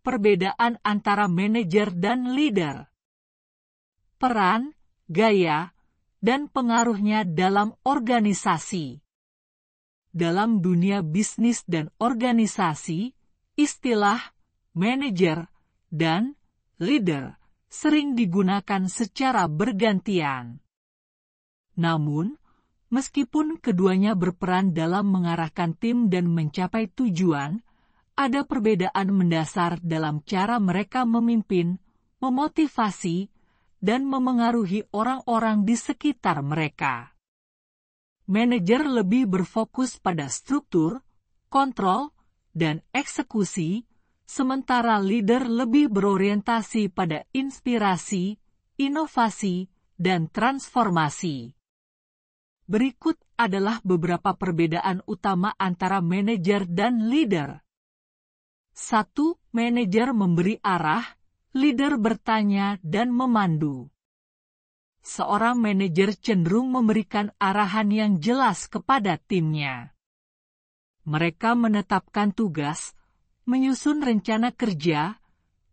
perbedaan antara manajer dan leader. Peran, gaya, dan pengaruhnya dalam organisasi. Dalam dunia bisnis dan organisasi, istilah manajer dan leader sering digunakan secara bergantian. Namun, meskipun keduanya berperan dalam mengarahkan tim dan mencapai tujuan, ada perbedaan mendasar dalam cara mereka memimpin, memotivasi, dan memengaruhi orang-orang di sekitar mereka. Manajer lebih berfokus pada struktur, kontrol, dan eksekusi, sementara leader lebih berorientasi pada inspirasi, inovasi, dan transformasi. Berikut adalah beberapa perbedaan utama antara manajer dan leader. 1. Manajer memberi arah, leader bertanya dan memandu. Seorang manajer cenderung memberikan arahan yang jelas kepada timnya. Mereka menetapkan tugas, menyusun rencana kerja,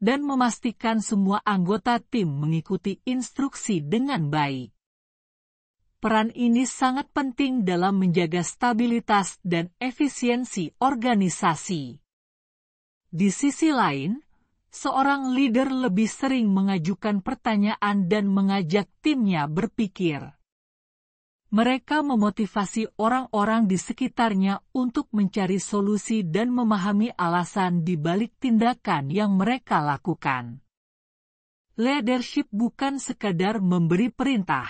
dan memastikan semua anggota tim mengikuti instruksi dengan baik. Peran ini sangat penting dalam menjaga stabilitas dan efisiensi organisasi. Di sisi lain, seorang leader lebih sering mengajukan pertanyaan dan mengajak timnya berpikir. Mereka memotivasi orang-orang di sekitarnya untuk mencari solusi dan memahami alasan di balik tindakan yang mereka lakukan. Leadership bukan sekadar memberi perintah,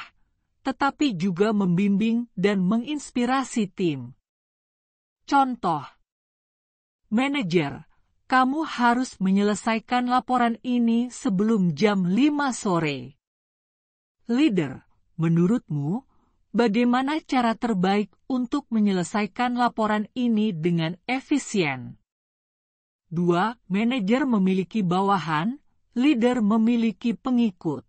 tetapi juga membimbing dan menginspirasi tim. Contoh, manajer, kamu harus menyelesaikan laporan ini sebelum jam 5 sore. Leader, menurutmu, bagaimana cara terbaik untuk menyelesaikan laporan ini dengan efisien? 2. Manajer memiliki bawahan, leader memiliki pengikut.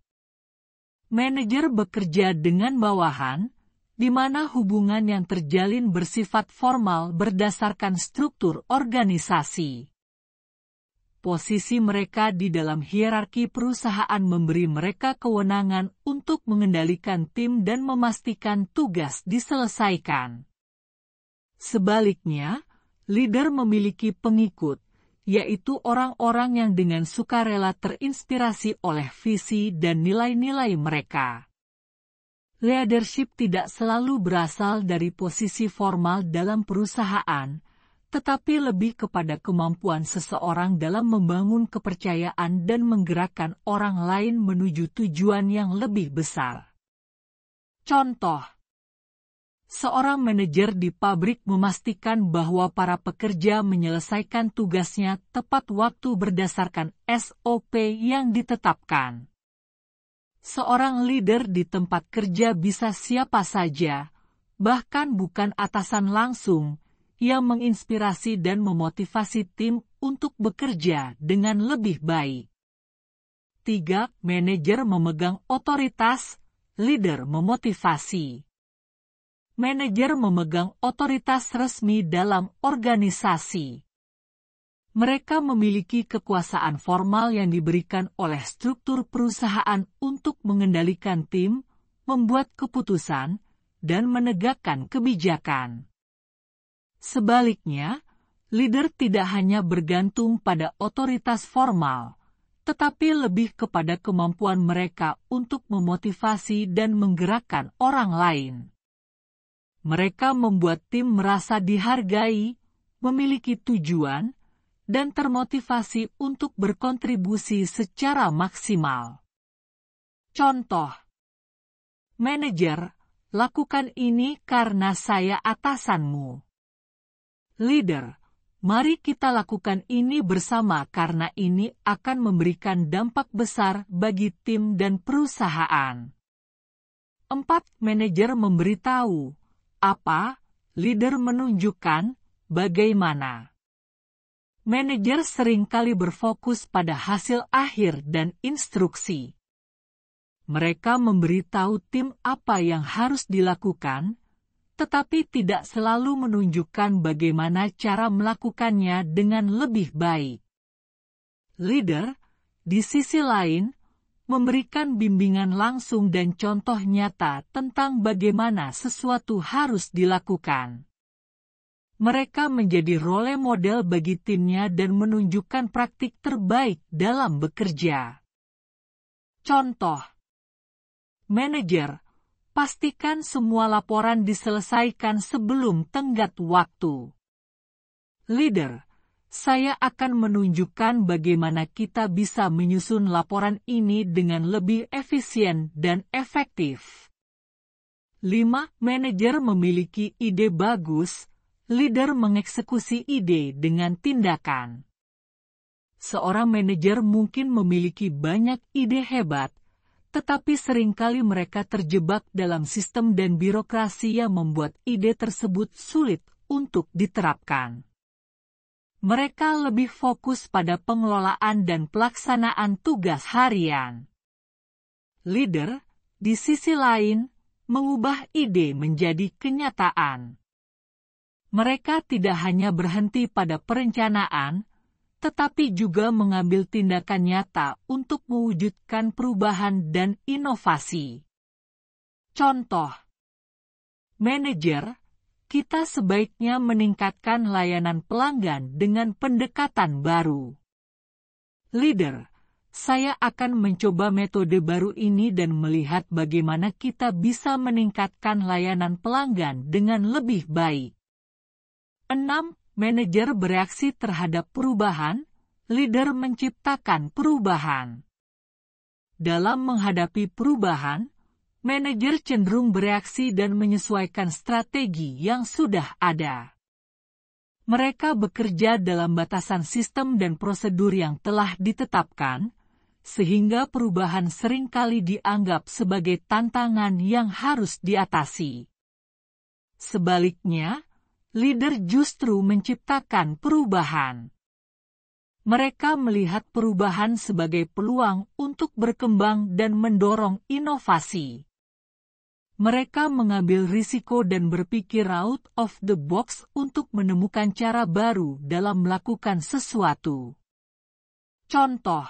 Manajer bekerja dengan bawahan, di mana hubungan yang terjalin bersifat formal berdasarkan struktur organisasi. Posisi mereka di dalam hierarki perusahaan memberi mereka kewenangan untuk mengendalikan tim dan memastikan tugas diselesaikan. Sebaliknya, leader memiliki pengikut, yaitu orang-orang yang dengan sukarela terinspirasi oleh visi dan nilai-nilai mereka. Leadership tidak selalu berasal dari posisi formal dalam perusahaan, tetapi lebih kepada kemampuan seseorang dalam membangun kepercayaan dan menggerakkan orang lain menuju tujuan yang lebih besar. Contoh, seorang manajer di pabrik memastikan bahwa para pekerja menyelesaikan tugasnya tepat waktu berdasarkan SOP yang ditetapkan. Seorang leader di tempat kerja bisa siapa saja, bahkan bukan atasan langsung, yang menginspirasi dan memotivasi tim untuk bekerja dengan lebih baik. 3. Manajer memegang otoritas, leader memotivasi. Manajer memegang otoritas resmi dalam organisasi. Mereka memiliki kekuasaan formal yang diberikan oleh struktur perusahaan untuk mengendalikan tim, membuat keputusan, dan menegakkan kebijakan. Sebaliknya, leader tidak hanya bergantung pada otoritas formal, tetapi lebih kepada kemampuan mereka untuk memotivasi dan menggerakkan orang lain. Mereka membuat tim merasa dihargai, memiliki tujuan, dan termotivasi untuk berkontribusi secara maksimal. Contoh, manajer, lakukan ini karena saya atasanmu. Leader, mari kita lakukan ini bersama karena ini akan memberikan dampak besar bagi tim dan perusahaan. 4. Manajer memberitahu. Apa? Leader menunjukkan bagaimana. Manajer seringkali berfokus pada hasil akhir dan instruksi. Mereka memberitahu tim apa yang harus dilakukan, tetapi tidak selalu menunjukkan bagaimana cara melakukannya dengan lebih baik. Leader, di sisi lain, memberikan bimbingan langsung dan contoh nyata tentang bagaimana sesuatu harus dilakukan. Mereka menjadi role model bagi timnya dan menunjukkan praktik terbaik dalam bekerja. Contoh: manajer, pastikan semua laporan diselesaikan sebelum tenggat waktu. Leader, saya akan menunjukkan bagaimana kita bisa menyusun laporan ini dengan lebih efisien dan efektif. 5. Manajer memiliki ide bagus. Leader mengeksekusi ide dengan tindakan. Seorang manajer mungkin memiliki banyak ide hebat, tetapi seringkali mereka terjebak dalam sistem dan birokrasi yang membuat ide tersebut sulit untuk diterapkan. Mereka lebih fokus pada pengelolaan dan pelaksanaan tugas harian. Leader, di sisi lain, mengubah ide menjadi kenyataan. Mereka tidak hanya berhenti pada perencanaan, tetapi juga mengambil tindakan nyata untuk mewujudkan perubahan dan inovasi. Contoh: manajer, kita sebaiknya meningkatkan layanan pelanggan dengan pendekatan baru. Leader, saya akan mencoba metode baru ini dan melihat bagaimana kita bisa meningkatkan layanan pelanggan dengan lebih baik. 6. Manajer bereaksi terhadap perubahan. Leader menciptakan perubahan. Dalam menghadapi perubahan, manajer cenderung bereaksi dan menyesuaikan strategi yang sudah ada. Mereka bekerja dalam batasan sistem dan prosedur yang telah ditetapkan, sehingga perubahan seringkali dianggap sebagai tantangan yang harus diatasi. Sebaliknya, leader justru menciptakan perubahan. Mereka melihat perubahan sebagai peluang untuk berkembang dan mendorong inovasi. Mereka mengambil risiko dan berpikir out of the box untuk menemukan cara baru dalam melakukan sesuatu. Contoh: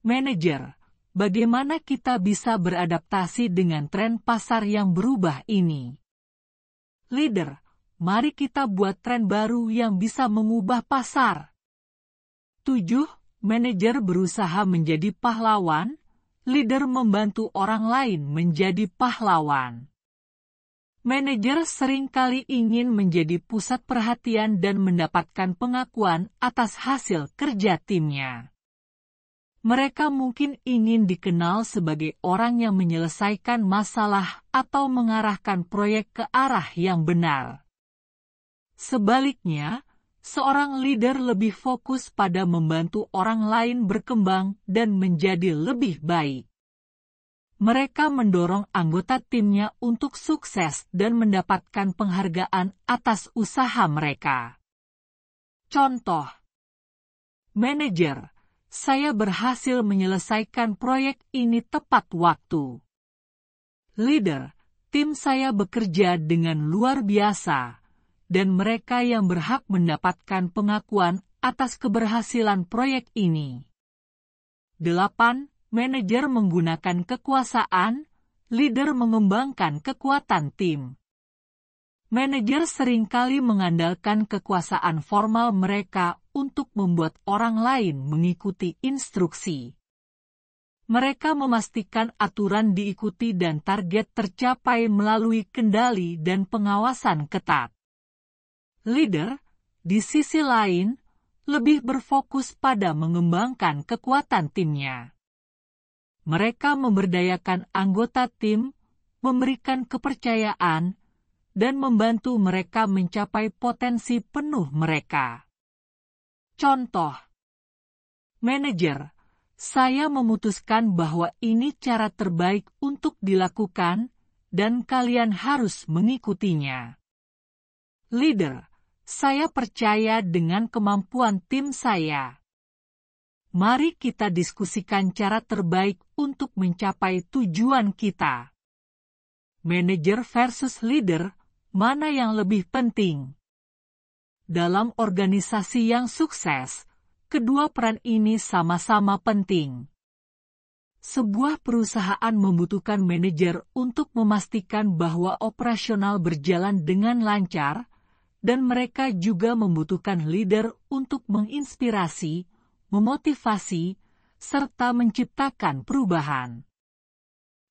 manajer, bagaimana kita bisa beradaptasi dengan tren pasar yang berubah ini? Leader, mari kita buat tren baru yang bisa mengubah pasar. 7. Manajer berusaha menjadi pahlawan. Leader membantu orang lain menjadi pahlawan. Manajer seringkali ingin menjadi pusat perhatian dan mendapatkan pengakuan atas hasil kerja timnya. Mereka mungkin ingin dikenal sebagai orang yang menyelesaikan masalah atau mengarahkan proyek ke arah yang benar. Sebaliknya, seorang leader lebih fokus pada membantu orang lain berkembang dan menjadi lebih baik. Mereka mendorong anggota timnya untuk sukses dan mendapatkan penghargaan atas usaha mereka. Contoh: manajer, saya berhasil menyelesaikan proyek ini tepat waktu. Leader, tim saya bekerja dengan luar biasa, dan mereka yang berhak mendapatkan pengakuan atas keberhasilan proyek ini. 8. Manajer menggunakan kekuasaan. Leader mengembangkan kekuatan tim. Manajer seringkali mengandalkan kekuasaan formal mereka untuk membuat orang lain mengikuti instruksi. Mereka memastikan aturan diikuti dan target tercapai melalui kendali dan pengawasan ketat. Leader, di sisi lain, lebih berfokus pada mengembangkan kekuatan timnya. Mereka memberdayakan anggota tim, memberikan kepercayaan, dan membantu mereka mencapai potensi penuh mereka. Contoh: manajer, saya memutuskan bahwa ini cara terbaik untuk dilakukan, dan kalian harus mengikutinya. Leader, saya percaya dengan kemampuan tim saya. Mari kita diskusikan cara terbaik untuk mencapai tujuan kita. Manajer versus leader, mana yang lebih penting? Dalam organisasi yang sukses, Kedua peran ini sama-sama penting. Sebuah perusahaan membutuhkan manajer untuk memastikan bahwa operasional berjalan dengan lancar, dan mereka juga membutuhkan leader untuk menginspirasi, memotivasi, serta menciptakan perubahan.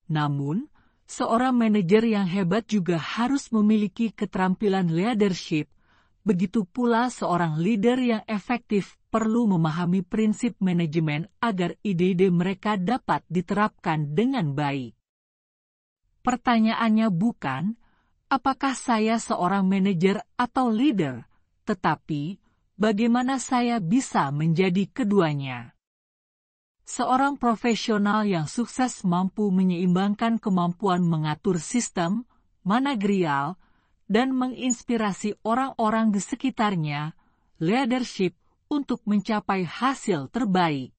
Namun, seorang manajer yang hebat juga harus memiliki keterampilan leadership. Begitu pula seorang leader yang efektif perlu memahami prinsip manajemen agar ide-ide mereka dapat diterapkan dengan baik. Pertanyaannya bukan, apakah saya seorang manajer atau leader, tetapi bagaimana saya bisa menjadi keduanya. Seorang profesional yang sukses mampu menyeimbangkan kemampuan mengatur sistem, manajerial, dan menginspirasi orang-orang di sekitarnya, leadership, untuk mencapai hasil terbaik.